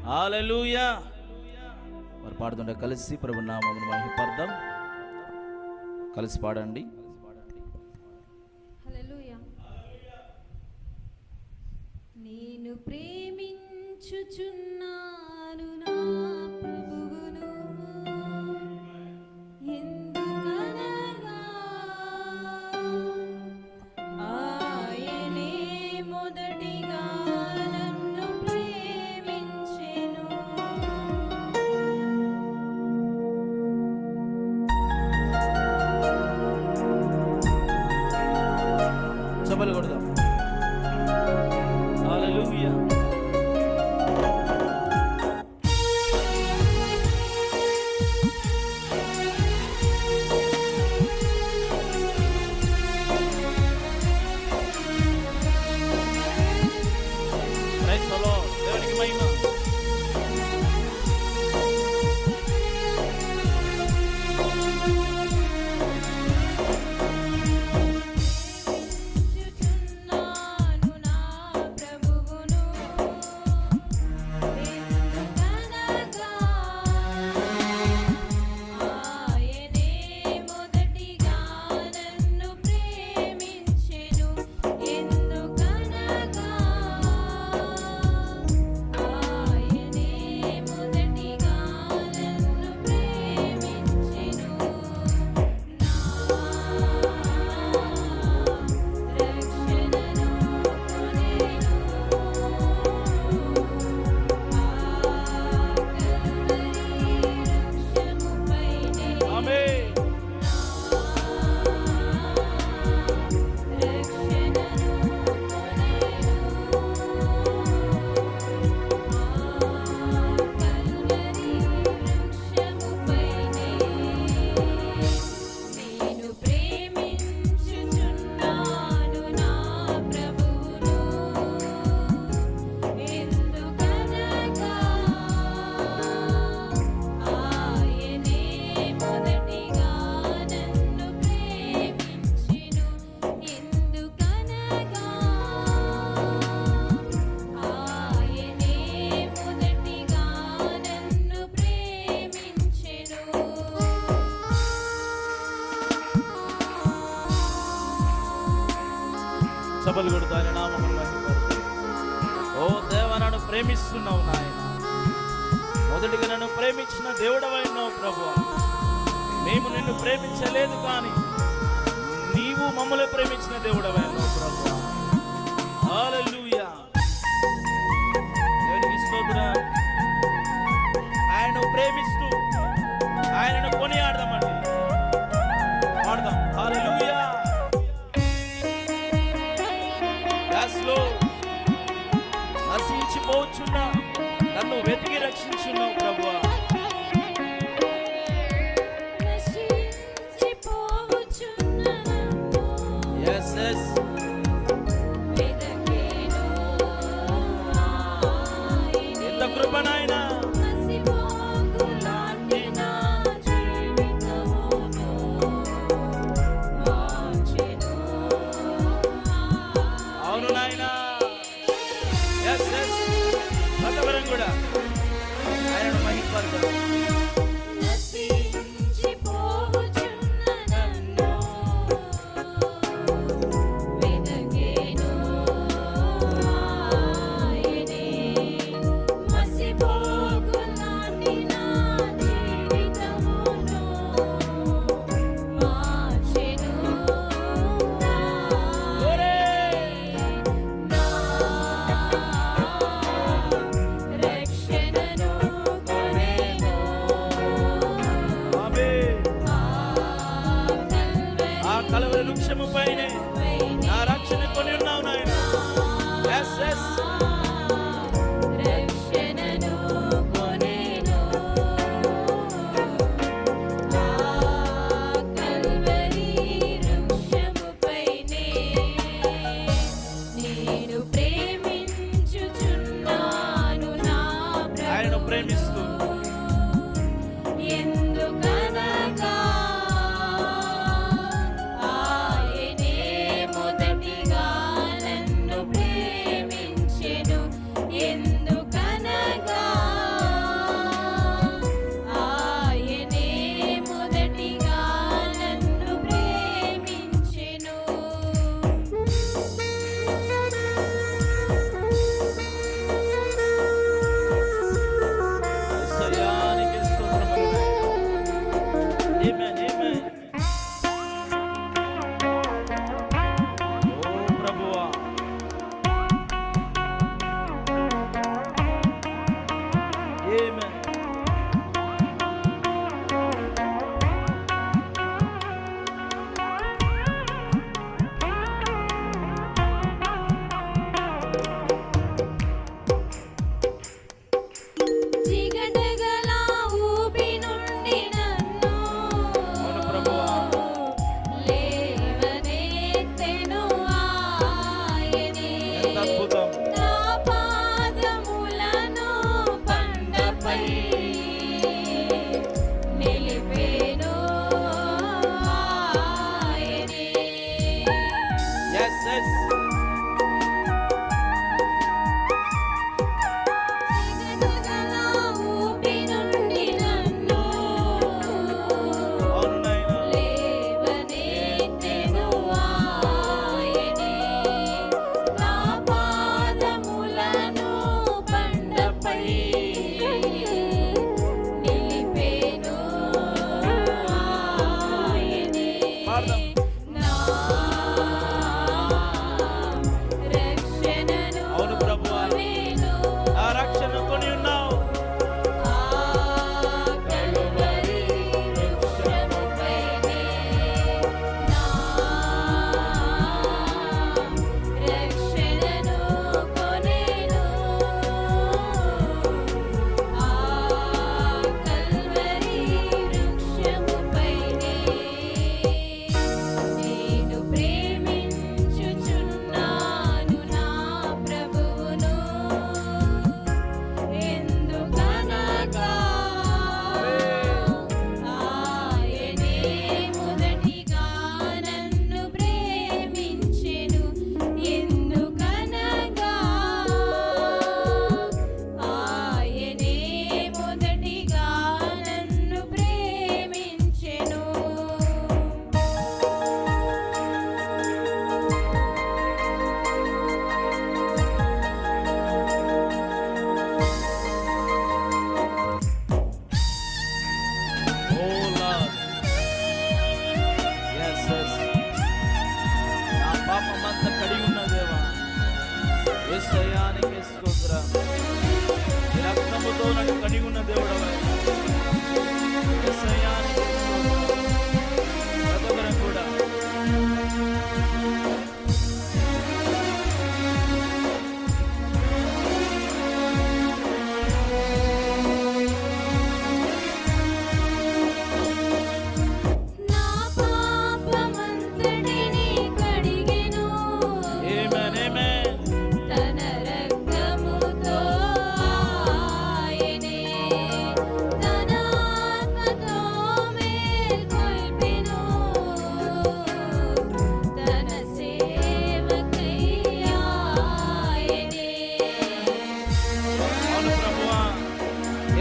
హల్లెలూయా. మరి పాడుతుంటే కలిసి ప్రభు నామమును మహిమపర్దాం. కలిసి పాడండి. హల్లెలూయా. నేను ప్రేమించుచున్నాను నా ప్రభువును, ఎందుకనగా ఆయనే మొదటిగా నన్ను ప్రేమించెను. చప్పట్లు కొడదాం. హల్లెలూయా. Praise the Lord. దేవునికి మహిమ. చుచున్నాను నా ప్రభువును, ఎందుకనగా ఆయనే మొదటిగా నన్ను ప్రేమించెను. ఎందుకనగా ఆయనే మొదటిగా నన్ను ప్రేమించెను. నా రక్షణను కొనెను. వృక్షముపైనే ఆమేన్. నేను ప్రేమించుచున్నాను నా ప్రభువును, ఎందుకనగా ఆయనే మొదటిగా నన్ను ప్రేమించెను. ఎందుకనగా ఆయనే మొదటిగా నన్ను ప్రేమించెను. చప్పట్లు కొడుతూ ఆయన నామమును మహిమపరుద్దాం. ఓ దేవా, నన్ను ప్రేమిస్తున్నావు నాయన. మొదటిగా నన్ను ప్రేమించిన దేవుడవైనావు ప్రభువా. మేము నిన్ను ప్రేమించలేదు కానీ నీవు మమ్మల్ని ప్రేమించిన దేవుడవైనావు ప్రభువా. హల్లెలూయా. దేవునికి స్తోత్రం. ఆయనను ప్రేమిస్తూ ఆయనను కొనియాడదామండి. పాడదాం. హల్లెలూయా. Yes, Lord. నశించిపోచున్న నన్ను వెతికి రక్షించున్నావు ప్రభువా. నశించిపోవచ్చున్న నన్ను Yes, yes. వెదకెను ఆయనే. ఎంత కృప నాయనా. నసిపోగులాంటి నా జీవితమును మార్చెను. అవును నాయనా. Yes, yes. భక్తవరం కూడా ఆయనను మహిమపరుద్దాం. నశించిపోవచ్చున్న నన్ను వెదకెను ఆయనే. మసిపోగులాంటి నా జీవితమును మార్చెను. Glory. నా రక్షణను కొనెను. ఆమేన్. ఆ కలవరి వృక్షము పైనే నా రక్షణ కొని ఉన్నావు నాయన. Yes, yes. రక్షణను కొనెను. ఆ కల్వరి వృక్షముపైనే నేను ప్రేమించుచున్నాను నా ఆయనను ప్రేమిస్తూ ఎందుకనగా ఆయనే మొదటిగా నన్ను ప్రేమించెను. ఎందుకనగా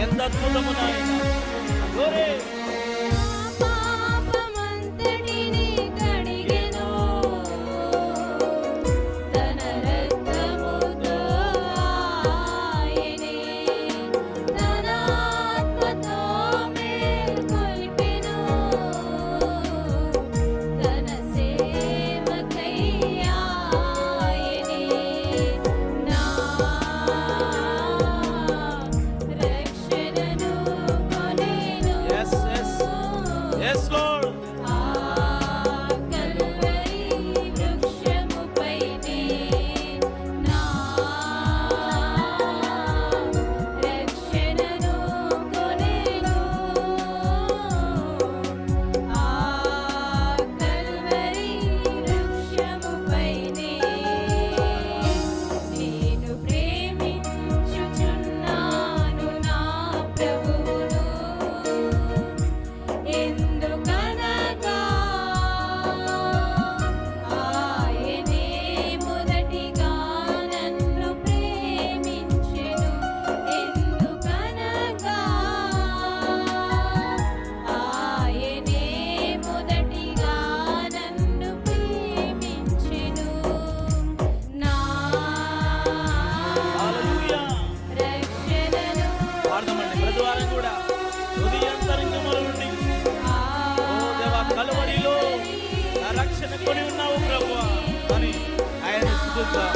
ఎంత అద్భుతము నాయన. glory. పాపమంతటిని కడిగెను తన రక్తముతో ఆయనే తన ఆత్మతో మేల్కొల్పెను తన సేవకై ఆయనే నా రక్షణను కొనెను. Yes, yes. Yes, Lord. ఆ కల్వరి వృక్షముపైనే నా రక్షణను కొనెను. ఆ కల్వరి వృక్షముపైనే నేను ప్రేమించుచున్నాను నా ప్రభువును. ఎందుకనగా ఆయనే మొదటిగా నన్ను ప్రేమించెను. ఎందుకనగా ఆయనే మొదటిగా నన్ను ప్రేమించెను. నా Hallelujah. రక్షణను పాడదామండి ప్రతి వారం కూడా హృదయాంతరంగముల నుండి. ఓ దేవా, కలువరిలో నా రక్షణ కొని ఉన్నావు ప్రభువా అని ఆయన స్తుతిద్దాం.